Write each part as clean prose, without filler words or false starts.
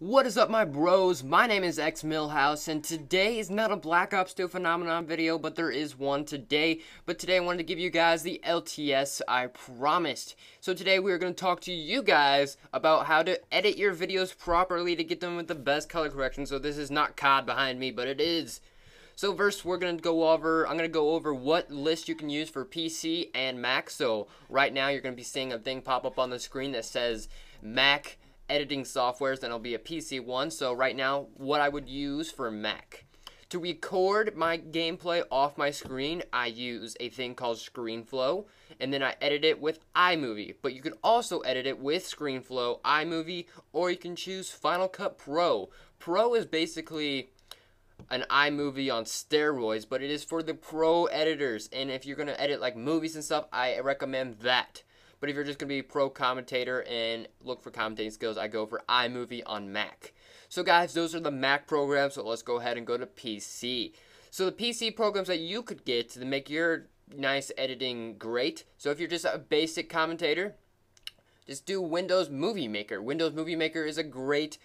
What is up, my bros? My name is X Millhouse, and today is not a Black Ops 2 phenomenon video, but there is one today. But today I wanted to give you guys the LTS I promised. So today we are going to talk to you guys about how to edit your videos properly to get them with the best color correction. So this is not COD behind me, but it is. So first I'm going to go over what list you can use for PC and Mac. So right now you're going to be seeing a thing pop up on the screen that says Mac editing softwares, then it'll be a PC one. So right now, what I would use for Mac. To record my gameplay off my screen, I use a thing called ScreenFlow, and then I edit it with iMovie. But you can also edit it with ScreenFlow, iMovie, or you can choose Final Cut Pro. Pro is basically an iMovie on steroids, but it is for the pro editors, and if you're going to edit like movies and stuff, I recommend that. But if you're just going to be a pro commentator and look for commentating skills, I go for iMovie on Mac. So guys, those are the Mac programs, so let's go ahead and go to PC. So the PC programs that you could get to make your nice editing great. So if you're just a basic commentator, just do Windows Movie Maker. Windows Movie Maker is a great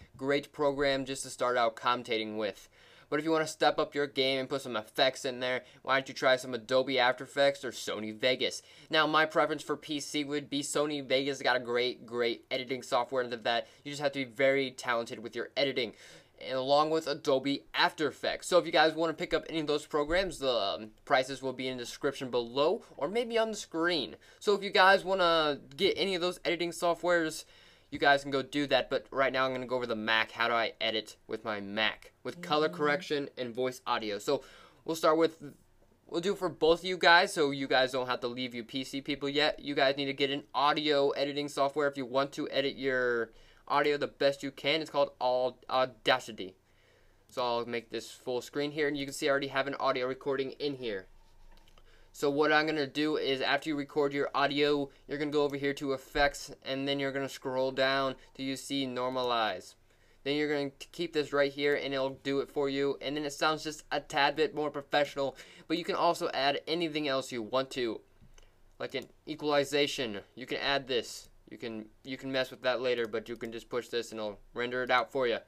program just to start out commentating with. But if you want to step up your game and put some effects in there, why don't you try some Adobe After Effects or Sony Vegas? Now, my preference for PC would be Sony Vegas. It's got a great editing software and that. You just have to be very talented with your editing, and along with Adobe After Effects. So if you guys want to pick up any of those programs, the prices will be in the description below or maybe on the screen. So if you guys want to get any of those editing softwares, you guys can go do that. But right now I'm going to go over the Mac. How do I edit with my Mac with color correction and voice audio? So we'll do for both of you guys, so you guys don't have to leave you PC people yet. You guys need to get an audio editing software if you want to edit your audio the best you can. It's called Audacity. So I'll make this full screen here, and you can see I already have an audio recording in here. So what I'm going to do is after you record your audio, you're going to go over here to effects, and then you're going to scroll down till you see normalize. Then you're going to keep this right here, and it'll do it for you. And then it sounds just a tad bit more professional, but you can also add anything else you want to, like an equalization. You can add this. You can mess with that later, but you can just push this and it'll render it out for you.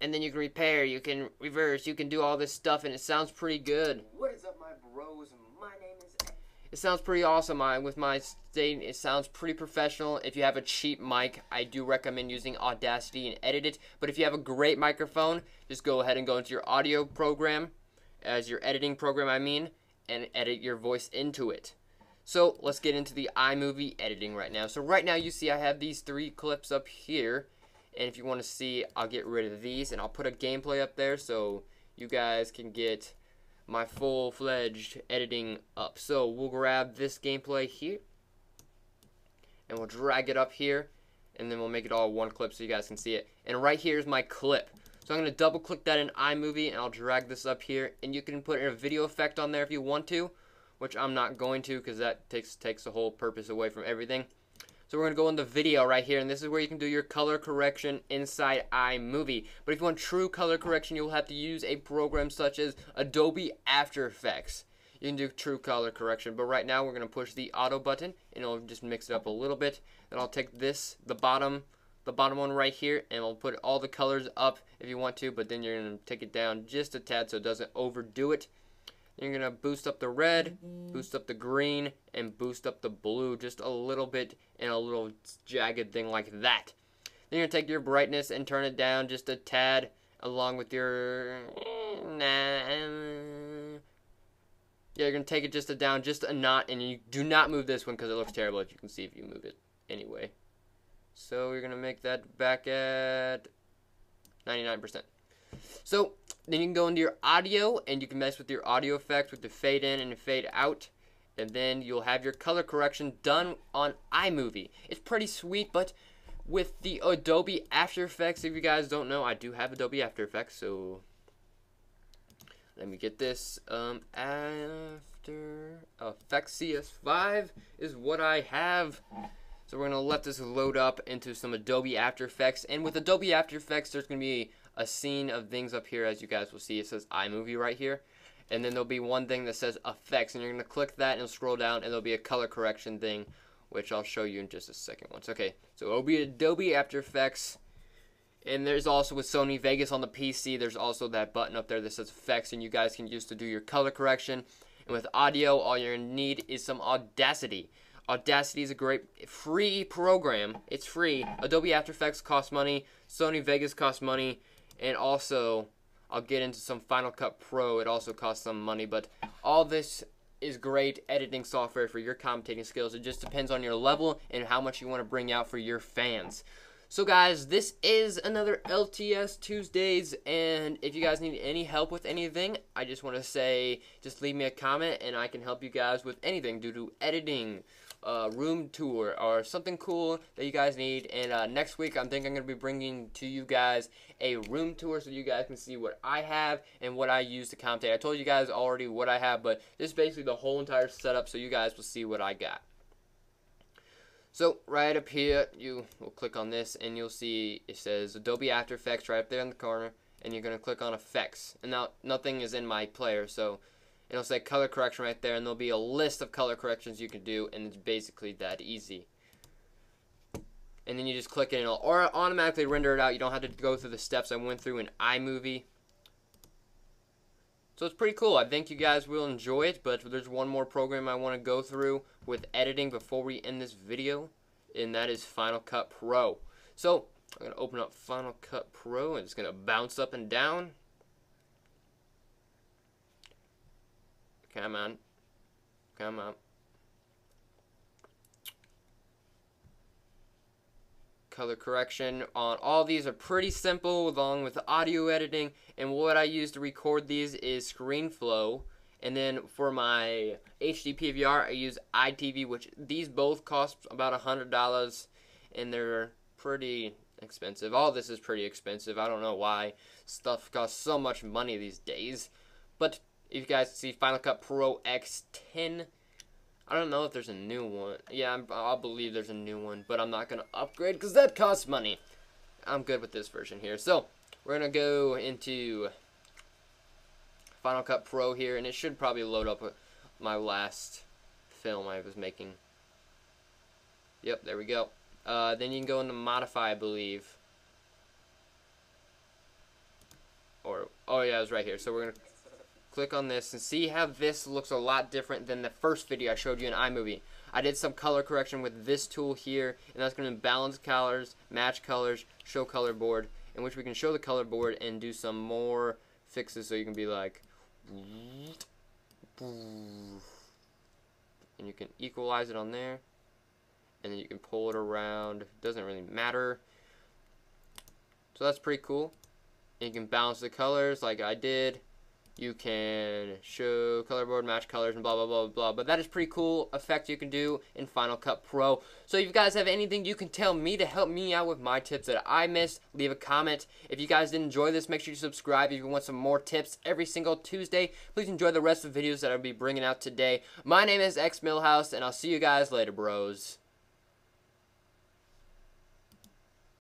And then you can repair, you can reverse, you can do all this stuff, and it sounds pretty good. What is up, my bros? My name is... It sounds pretty awesome. With my state, it sounds pretty professional. If you have a cheap mic, I do recommend using Audacity and edit it. But if you have a great microphone, just go ahead and go into your audio program, as your editing program, I mean, and edit your voice into it. So let's get into the iMovie editing right now. So right now you see I have these 3 clips up here. And if you want to see, I'll get rid of these and I'll put a gameplay up there so you guys can get my full-fledged editing up. So we'll grab this gameplay here and we'll drag it up here, and then we'll make it all one clip so you guys can see it. And right here is my clip. So I'm going to double click that in iMovie and I'll drag this up here, and you can put a video effect on there if you want to, which I'm not going to because that takes the whole purpose away from everything. So we're going to go into video right here, and this is where you can do your color correction inside iMovie. But if you want true color correction, you'll have to use a program such as Adobe After Effects. You can do true color correction, but right now we're going to push the auto button, and it'll just mix it up a little bit. Then I'll take this, the bottom one right here, and we'll put all the colors up if you want to, but then you're going to take it down just a tad so it doesn't overdo it. You're going to boost up the red, boost up the green, and boost up the blue just a little bit in a little jagged thing like that. Then you're going to take your brightness and turn it down just a tad along with your... Yeah, you're going to take it down just a knot, and you do not move this one because it looks terrible, as you can see if you move it anyway. So you're going to make that back at 99%. So then you can go into your audio, and you can mess with your audio effects with the fade in and the fade out, and then you'll have your color correction done on iMovie. It's pretty sweet, but with the Adobe After Effects, if you guys don't know, I do have Adobe After Effects, so let me get this. After Effects CS5 is what I have. So we're going to let this load up into some Adobe After Effects, and with Adobe After Effects, there's going to be a scene of things up here, as you guys will see. It says iMovie right here, and then there'll be one thing that says effects, and you're going to click that and it'll scroll down, and there'll be a color correction thing, which I'll show you in just a second. Okay, so it'll be Adobe After Effects, And there's also with Sony Vegas on the PC, there's also that button up there that says effects, and you guys can use to do your color correction. And with audio, all you're going to need is some Audacity. Audacity is a great free program. It's free. Adobe After Effects costs money. Sony Vegas costs money. And also, I'll get into some Final Cut Pro. It also costs some money. But all this is great editing software for your commentating skills. It just depends on your level and how much you want to bring out for your fans. So guys, this is another LTS Tuesdays, and if you guys need any help with anything, I just want to say, just leave me a comment, and I can help you guys with anything due to editing, room tour, or something cool that you guys need. And next week, I think I'm going to be bringing to you guys a room tour so you guys can see what I have and what I use to commentate. I told you guys already what I have, but this is basically the whole entire setup, so you guys will see what I got. So right up here, you will click on this, and you'll see it says Adobe After Effects right up there in the corner, and you're going to click on Effects. And now nothing is in my player, so it'll say Color Correction right there, and there'll be a list of color corrections you can do, and it's basically that easy. And then you just click it, and it'll automatically render it out. You don't have to go through the steps I went through in iMovie. So it's pretty cool. I think you guys will enjoy it, but there's one more program I want to go through with editing before we end this video, and that is Final Cut Pro. So I'm going to open up Final Cut Pro, and it's going to bounce up and down. Come on. Come on. Color correction on all these are pretty simple, along with the audio editing, and what I use to record these is ScreenFlow. And then for my HD PVR, I use iTV, which these both cost about $100, and they're pretty expensive. All this is pretty expensive. I don't know why stuff costs so much money these days. But if you guys see Final Cut Pro X10, I don't know if there's a new one. Yeah, I'll believe there's a new one, but I'm not going to upgrade because that costs money. I'm good with this version here. So we're going to go into Final Cut Pro here, and it should probably load up my last film I was making. Yep, there we go. Then you can go into Modify, I believe. Or, oh yeah, it was right here. So we're going to click on this and see how this looks a lot different than the first video I showed you in iMovie. I did some color correction with this tool here, and that's going to balance colors, match colors, show color board, in which we can show the color board and do some more fixes so you can be like, and you can equalize it on there, and then you can pull it around. Doesn't really matter. So that's pretty cool. And you can balance the colors like I did. You can show color board, match colors, and blah, blah, blah, blah. But that is pretty cool effect you can do in Final Cut Pro. So if you guys have anything you can tell me to help me out with my tips that I missed, leave a comment. If you guys did enjoy this, make sure you subscribe. If you want some more tips every single Tuesday, please enjoy the rest of the videos that I'll be bringing out today. My name is X Millhouse, and I'll see you guys later, bros.